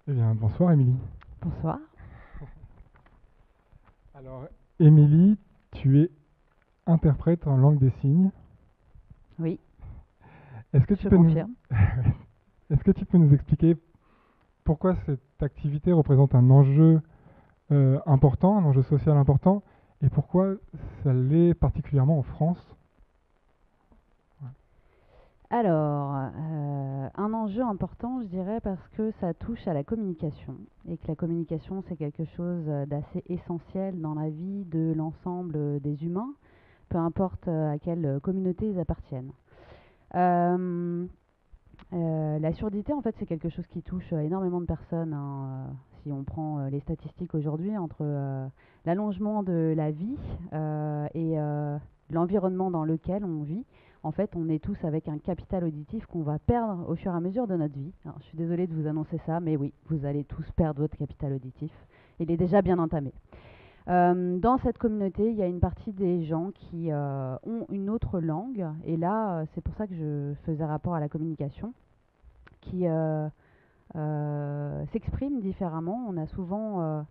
Eh bien, bonsoir Émilie. Bonsoir. Alors, Émilie, tu es interprète en langue des signes. Oui, Est-ce que tu je peux nous, confirme. est-ce que tu peux nous expliquer pourquoi cette activité représente un enjeu important, un enjeu social important, et pourquoi ça l'est particulièrement en France? Ouais. Alors, un enjeu important, je dirais, parce que ça touche à la communication et que la communication, c'est quelque chose d'assez essentiel dans la vie de l'ensemble des humains, peu importe à quelle communauté ils appartiennent. Euh, la surdité, en fait, c'est quelque chose qui touche énormément de personnes, hein. Si on prend les statistiques aujourd'hui, entre l'allongement de la vie et l'environnement dans lequel on vit, en fait, on est tous avec un capital auditif qu'on va perdre au fur et à mesure de notre vie. Alors, je suis désolée de vous annoncer ça, mais oui, vous allez tous perdre votre capital auditif. Il est déjà bien entamé. Dans cette communauté, il y a une partie des gens qui ont une autre langue, et là, c'est pour ça que je faisais rapport à la communication, qui s'expriment différemment. On a souvent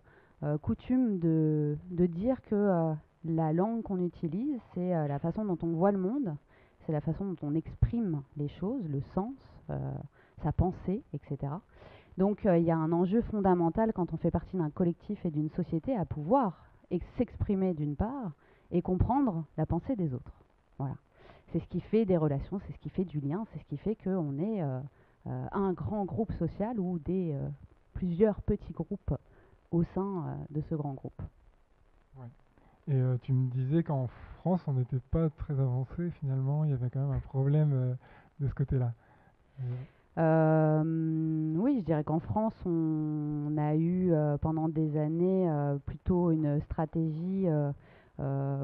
coutume de dire que la langue qu'on utilise, c'est la façon dont on voit le monde, c'est la façon dont on exprime les choses, le sens, euh, sa pensée, etc. Donc il y a un enjeu fondamental quand on fait partie d'un collectif et d'une société à pouvoir s'exprimer d'une part et comprendre la pensée des autres. Voilà. C'est ce qui fait des relations, c'est ce qui fait du lien, c'est ce qui fait qu'on est un grand groupe social ou plusieurs petits groupes au sein de ce grand groupe. Ouais. Et tu me disais qu'en France, on n'était pas très avancé finalement, il y avait quand même un problème de ce côté-là. Euh, Oui, je dirais qu'en France, on a eu pendant des années plutôt une stratégie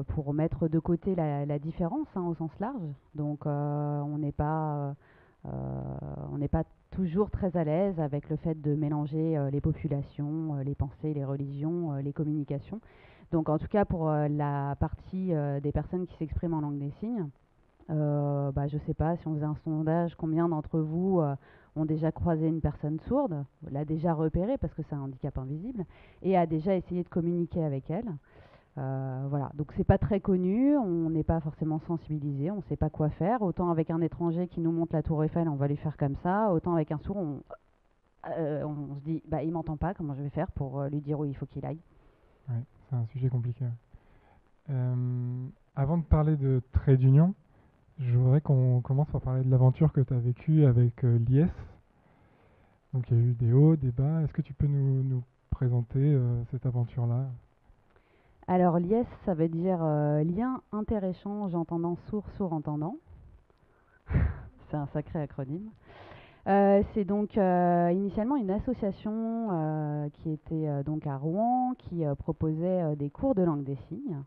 pour mettre de côté la différence, hein, au sens large. Donc, on n'est pas toujours très à l'aise avec le fait de mélanger les populations, les pensées, les religions, les communications. Donc, en tout cas, pour la partie des personnes qui s'expriment en langue des signes, bah, je sais pas, si on faisait un sondage, combien d'entre vous ont déjà croisé une personne sourde, l'a déjà repérée parce que c'est un handicap invisible, et a déjà essayé de communiquer avec elle. Voilà, donc c'est pas très connu, on n'est pas forcément sensibilisé, on sait pas quoi faire. Autant avec un étranger qui nous montre la tour Eiffel, on va lui faire comme ça. Autant avec un sourd, on se dit, bah il m'entend pas, comment je vais faire pour lui dire où il faut qu'il aille. ouais, c'est un sujet compliqué. Ouais. Avant de parler de trait d'union, je voudrais qu'on commence par parler de l'aventure que tu as vécue avec l'IS. Donc il y a eu des hauts, des bas. Est-ce que tu peux nous présenter cette aventure-là? Alors l'IS, ça veut dire lien inter-échange entendant sourd, sourd entendant. C'est un sacré acronyme. C'est donc initialement une association qui était donc à Rouen, qui proposait des cours de langue des signes.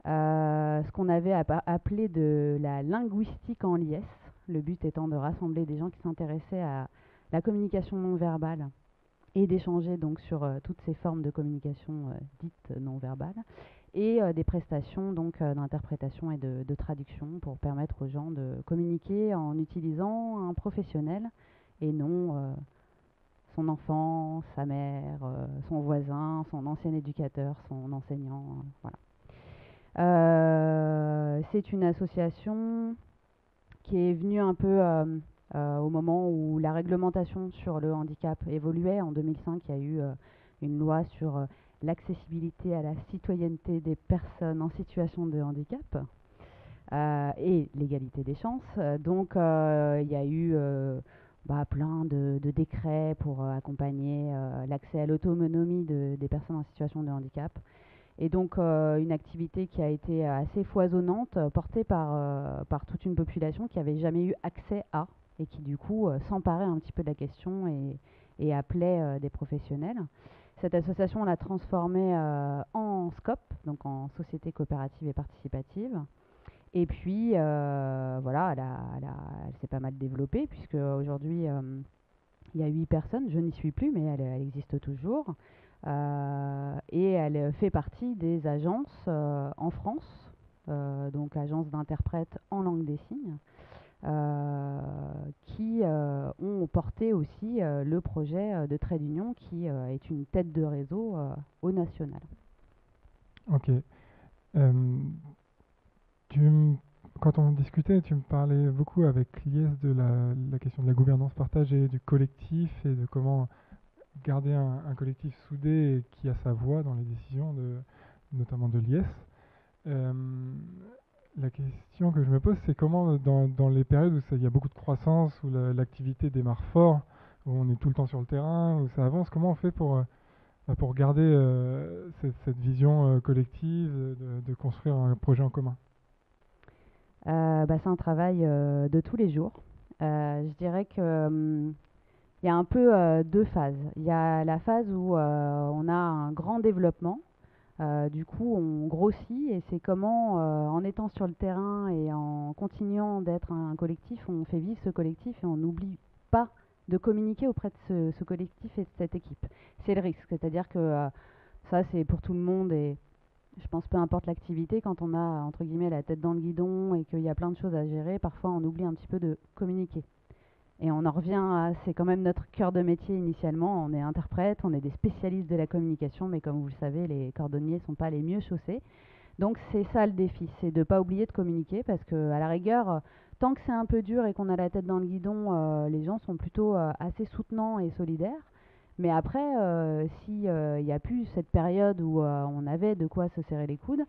Ce qu'on avait appelé de la linguistique en liesse, le but étant de rassembler des gens qui s'intéressaient à la communication non verbale et d'échanger donc sur toutes ces formes de communication dites non verbales et des prestations donc d'interprétation et de traduction pour permettre aux gens de communiquer en utilisant un professionnel et non son enfant, sa mère, son voisin, son ancien éducateur, son enseignant. Voilà. C'est une association qui est venue un peu au moment où la réglementation sur le handicap évoluait. En 2005, il y a eu une loi sur l'accessibilité à la citoyenneté des personnes en situation de handicap et l'égalité des chances. Donc, il y a eu plein de décrets pour accompagner l'accès à l'autonomie des personnes en situation de handicap. Et donc une activité qui a été assez foisonnante, portée par toute une population qui n'avait jamais eu accès à, et qui du coup s'emparait un petit peu de la question et appelait des professionnels. Cette association, on l'a transformée en SCOP, donc en Société coopérative et participative. Et puis, voilà, elle s'est pas mal développée, puisque aujourd'hui, il y a 8 personnes, je n'y suis plus, mais elle existe toujours. Et elle fait partie des agences en France, donc agences d'interprètes en langue des signes, qui ont porté aussi le projet de Trade Union, qui est une tête de réseau au national. Ok. Euh, tu m- Quand on discutait, tu me parlais beaucoup avec Lies de la question de la gouvernance partagée, du collectif et de comment garder un collectif soudé et qui a sa voix dans les décisions, notamment de Lies. Euh, la question que je me pose, c'est comment dans les périodes où il y a beaucoup de croissance, où l'activité démarre fort, où on est tout le temps sur le terrain, où ça avance, comment on fait pour garder cette vision collective, de construire un projet en commun? C'est un travail de tous les jours. Je dirais que il y a un peu deux phases. Il y a la phase où on a un grand développement. Du coup, on grossit et c'est comment, en étant sur le terrain et en continuant d'être un collectif, on fait vivre ce collectif et on n'oublie pas de communiquer auprès de ce collectif et de cette équipe. C'est le risque, c'est-à-dire que ça, c'est pour tout le monde et je pense peu importe l'activité, quand on a entre guillemets la tête dans le guidon et qu'il y a plein de choses à gérer, parfois on oublie un petit peu de communiquer. Et on en revient à, c'est quand même notre cœur de métier initialement, on est interprète, on est des spécialistes de la communication, mais comme vous le savez, les cordonniers ne sont pas les mieux chaussés. Donc c'est ça le défi, c'est de ne pas oublier de communiquer, parce que à la rigueur, tant que c'est un peu dur et qu'on a la tête dans le guidon, les gens sont plutôt assez soutenants et solidaires. Mais après, si il n'y a plus cette période où on avait de quoi se serrer les coudes,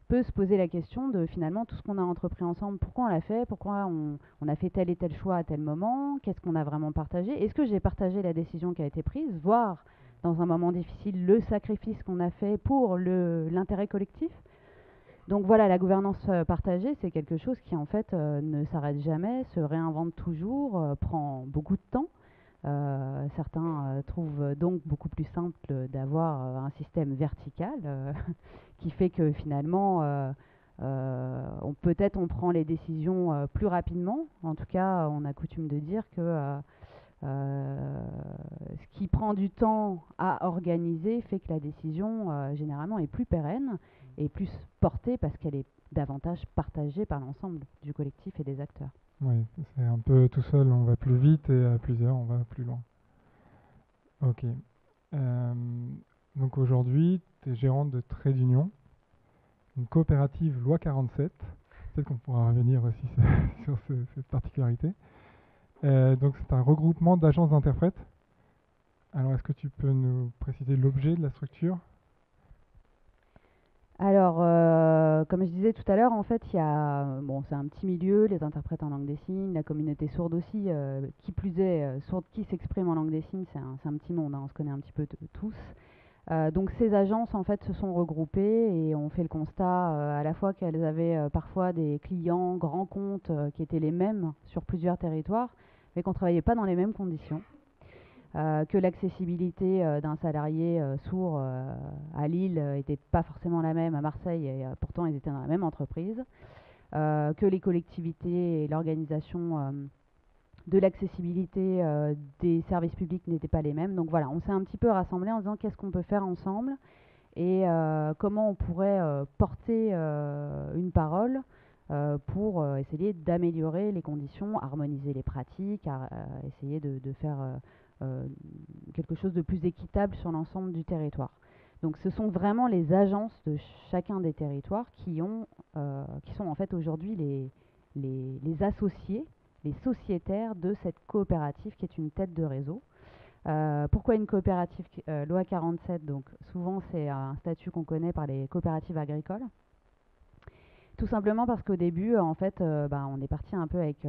peut se poser la question de finalement tout ce qu'on a entrepris ensemble, pourquoi on l'a fait, pourquoi on a fait tel et tel choix à tel moment, qu'est-ce qu'on a vraiment partagé, est-ce que j'ai partagé la décision qui a été prise, voire dans un moment difficile le sacrifice qu'on a fait pour l'intérêt collectif. Donc voilà, la gouvernance partagée, c'est quelque chose qui en fait ne s'arrête jamais, se réinvente toujours, prend beaucoup de temps. Certains trouvent donc beaucoup plus simple d'avoir un système vertical qui fait que finalement, peut-être on prend les décisions plus rapidement. En tout cas, on a coutume de dire que ce qui prend du temps à organiser fait que la décision généralement est plus pérenne et plus portée parce qu'elle est davantage partagée par l'ensemble du collectif et des acteurs. Oui, c'est un peu tout seul, on va plus vite et à plusieurs, on va plus loin. Ok. Euh, donc aujourd'hui, tu es gérante de Trade Union, une coopérative loi 47. Peut-être qu'on pourra revenir aussi sur cette particularité. Donc c'est un regroupement d'agences d'interprètes. Alors est-ce que tu peux nous préciser l'objet de la structure? Alors, comme je disais tout à l'heure, en fait, il y a, bon, c'est un petit milieu, les interprètes en langue des signes, la communauté sourde aussi, qui plus est, sourde qui s'exprime en langue des signes, c'est un petit monde, hein, on se connaît un petit peu tous. Donc ces agences en fait se sont regroupées et ont fait le constat à la fois qu'elles avaient parfois des clients grands comptes qui étaient les mêmes sur plusieurs territoires, mais qu'on ne travaillait pas dans les mêmes conditions. Que l'accessibilité d'un salarié sourd à Lille n'était pas forcément la même à Marseille et pourtant ils étaient dans la même entreprise. Que les collectivités et l'organisation de l'accessibilité des services publics n'étaient pas les mêmes. Donc voilà, on s'est un petit peu rassemblés en disant qu'est-ce qu'on peut faire ensemble et comment on pourrait porter une parole pour essayer d'améliorer les conditions, harmoniser les pratiques, essayer de faire quelque chose de plus équitable sur l'ensemble du territoire. Donc ce sont vraiment les agences de chacun des territoires qui sont en fait aujourd'hui les associés, les sociétaires de cette coopérative qui est une tête de réseau. Pourquoi une coopérative loi 47? Donc souvent c'est un statut qu'on connaît par les coopératives agricoles. Tout simplement parce qu'au début, en fait, on est parti un peu avec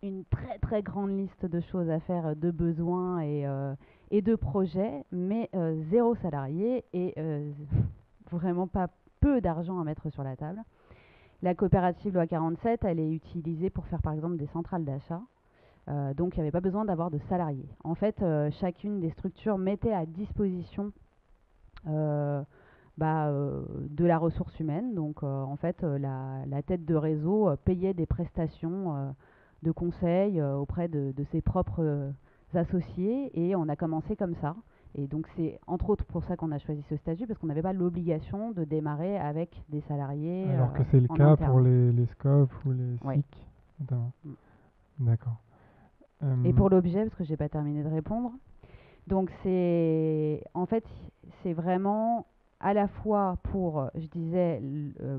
une très très grande liste de choses à faire, de besoins et de projets, mais zéro salarié et vraiment pas peu d'argent à mettre sur la table. La coopérative loi 47, elle est utilisée pour faire par exemple des centrales d'achat. Donc il n'y avait pas besoin d'avoir de salariés. En fait, chacune des structures mettait à disposition euh, de la ressource humaine. Donc en fait, la tête de réseau payait des prestations de conseil auprès de ses propres associés et on a commencé comme ça. Et donc c'est entre autres pour ça qu'on a choisi ce statut, parce qu'on n'avait pas l'obligation de démarrer avec des salariés Alors que c'est le en cas pour interne. les SCOP ou les Oui. SIC, notamment. D'accord. Et pour l'objet, parce que j'ai pas terminé de répondre, donc en fait, c'est vraiment à la fois pour, je disais,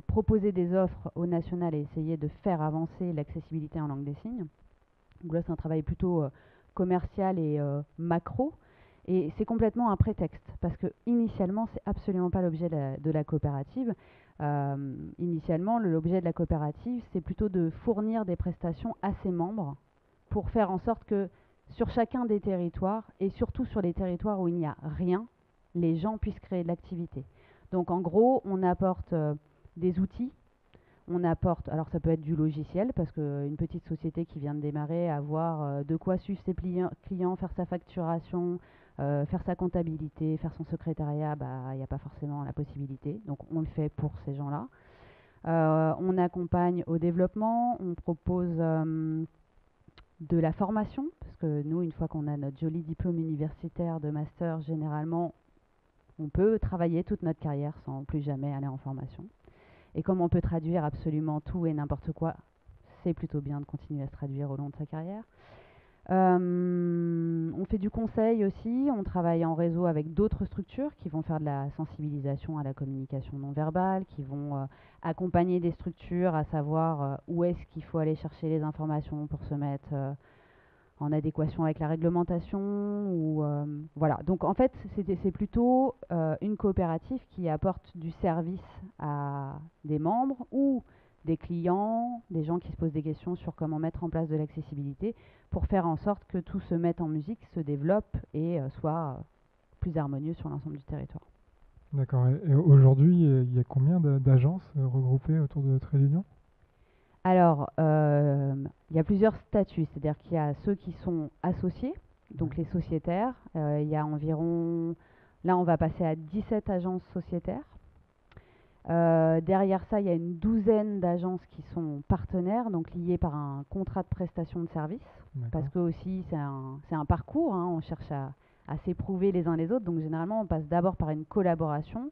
proposer des offres au national et essayer de faire avancer l'accessibilité en langue des signes. Donc là, c'est un travail plutôt commercial et macro. Et c'est complètement un prétexte, parce que initialement, c'est absolument pas l'objet de la coopérative. Initialement, l'objet de la coopérative, c'est plutôt de fournir des prestations à ses membres pour faire en sorte que sur chacun des territoires, et surtout sur les territoires où il n'y a rien, les gens puissent créer de l'activité. Donc en gros, on apporte des outils, on apporte, alors ça peut être du logiciel, parce qu'une petite société qui vient de démarrer, avoir de quoi suivre ses clients, faire sa facturation, faire sa comptabilité, faire son secrétariat, bah, il n'y a pas forcément la possibilité. Donc on le fait pour ces gens-là. On accompagne au développement, on propose de la formation, parce que nous, une fois qu'on a notre joli diplôme universitaire de master, généralement, on peut travailler toute notre carrière sans plus jamais aller en formation. Et comme on peut traduire absolument tout et n'importe quoi, c'est plutôt bien de continuer à se traduire au long de sa carrière. On fait du conseil aussi, on travaille en réseau avec d'autres structures qui vont faire de la sensibilisation à la communication non verbale, qui vont accompagner des structures à savoir où est-ce qu'il faut aller chercher les informations pour se mettre en adéquation avec la réglementation. Voilà. Donc en fait, c'est plutôt une coopérative qui apporte du service à des membres ou des clients, des gens qui se posent des questions sur comment mettre en place de l'accessibilité pour faire en sorte que tout se mette en musique, se développe et soit plus harmonieux sur l'ensemble du territoire. D'accord. Et aujourd'hui, il y a combien d'agences regroupées autour de Trait d'Union? Alors, il y a plusieurs statuts, c'est-à-dire qu'il y a ceux qui sont associés, donc les sociétaires. Il y a environ, là on va passer à 17 agences sociétaires. Derrière ça, il y a une douzaine d'agences qui sont partenaires, donc liées par un contrat de prestation de service. Parce que aussi, c'est un parcours, hein, on cherche à s'éprouver les uns les autres. Donc généralement, on passe d'abord par une collaboration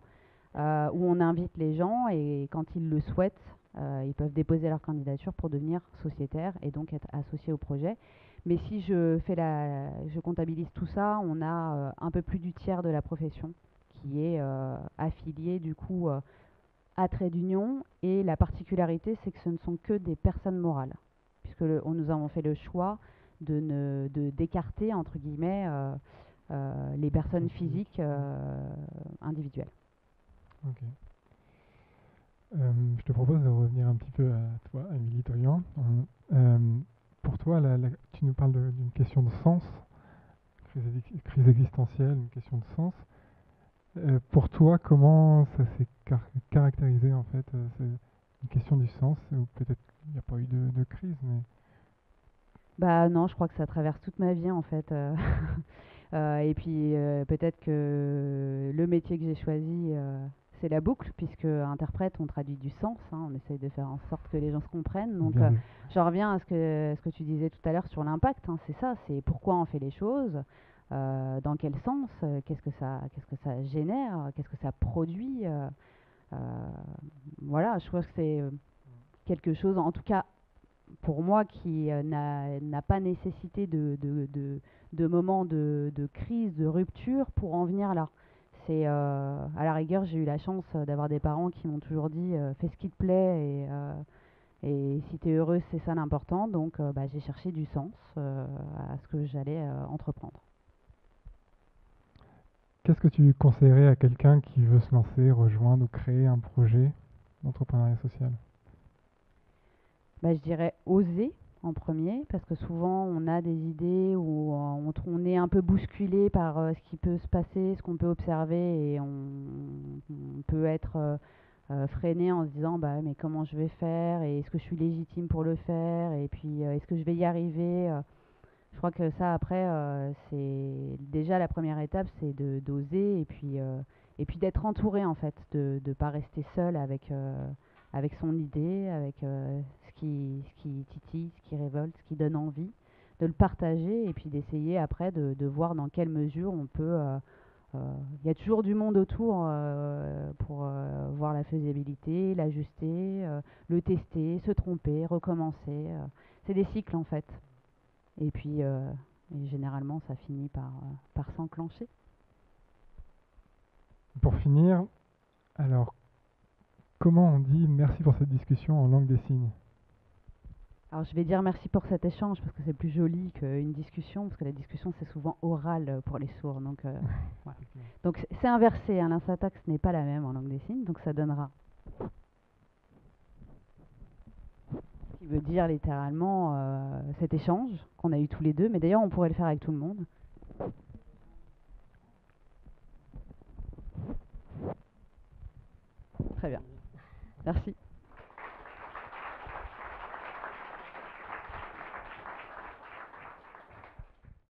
où on invite les gens et quand ils le souhaitent, ils peuvent déposer leur candidature pour devenir sociétaire et donc être associés au projet. Mais si je comptabilise tout ça, on a un peu plus du tiers de la profession qui est affiliée du coup à Trait d'Union. Et la particularité, c'est que ce ne sont que des personnes morales, puisque nous avons fait le choix d'écarter entre guillemets les personnes physiques individuelles. Ok. Je te propose de revenir un petit peu à toi, Émilie Toyan. Pour toi, tu nous parles d'une question de sens, crise existentielle, une question de sens. Pour toi, comment ça s'est caractérisé en fait c'est une question du sens, ou peut-être qu'il n'y a pas eu de crise, mais... Bah non, je crois que ça traverse toute ma vie en fait. Et puis peut-être que le métier que j'ai choisi, c'est la boucle, puisque interprète, on traduit du sens, hein, on essaye de faire en sorte que les gens se comprennent. Donc j'en reviens à ce que tu disais tout à l'heure sur l'impact, hein, c'est ça, c'est pourquoi on fait les choses, dans quel sens, qu'est-ce que ça génère, qu'est-ce que ça produit. Euh, voilà, je trouve que c'est quelque chose, en tout cas pour moi, qui n'a pas nécessité de moments de crise, de rupture pour en venir là. C'est à la rigueur, j'ai eu la chance d'avoir des parents qui m'ont toujours dit fais ce qui te plaît et si tu es heureuse, c'est ça l'important. Donc bah, j'ai cherché du sens à ce que j'allais entreprendre. Qu'est-ce que tu conseillerais à quelqu'un qui veut se lancer, rejoindre ou créer un projet d'entrepreneuriat social? Bah, je dirais oser en premier, parce que souvent on a des idées où on est un peu bousculé par ce qui peut se passer, ce qu'on peut observer, et on peut être freiné en se disant bah mais comment je vais faire, et est-ce que je suis légitime pour le faire, et puis est-ce que je vais y arriver. Je crois que ça après c'est déjà la première étape, c'est de d'oser, et puis d'être entouré en fait, de ne pas rester seul avec son idée, avec ce qui titille, ce qui révolte, ce qui donne envie, de le partager et puis d'essayer après de voir dans quelle mesure on peut. Il y a toujours du monde autour pour voir la faisabilité, l'ajuster, le tester, se tromper, recommencer. C'est des cycles en fait. Et puis, et généralement, ça finit par s'enclencher. Pour finir, alors, comment on dit merci pour cette discussion en langue des signes? Alors, je vais dire merci pour cet échange parce que c'est plus joli qu'une discussion, parce que la discussion, c'est souvent oral pour les sourds. Donc, voilà. Donc c'est inversé, hein, l'insyntaxe n'est pas la même en langue des signes, donc ça donnera. Ce qui veut dire littéralement cet échange qu'on a eu tous les deux, mais d'ailleurs, on pourrait le faire avec tout le monde. Très bien. Merci.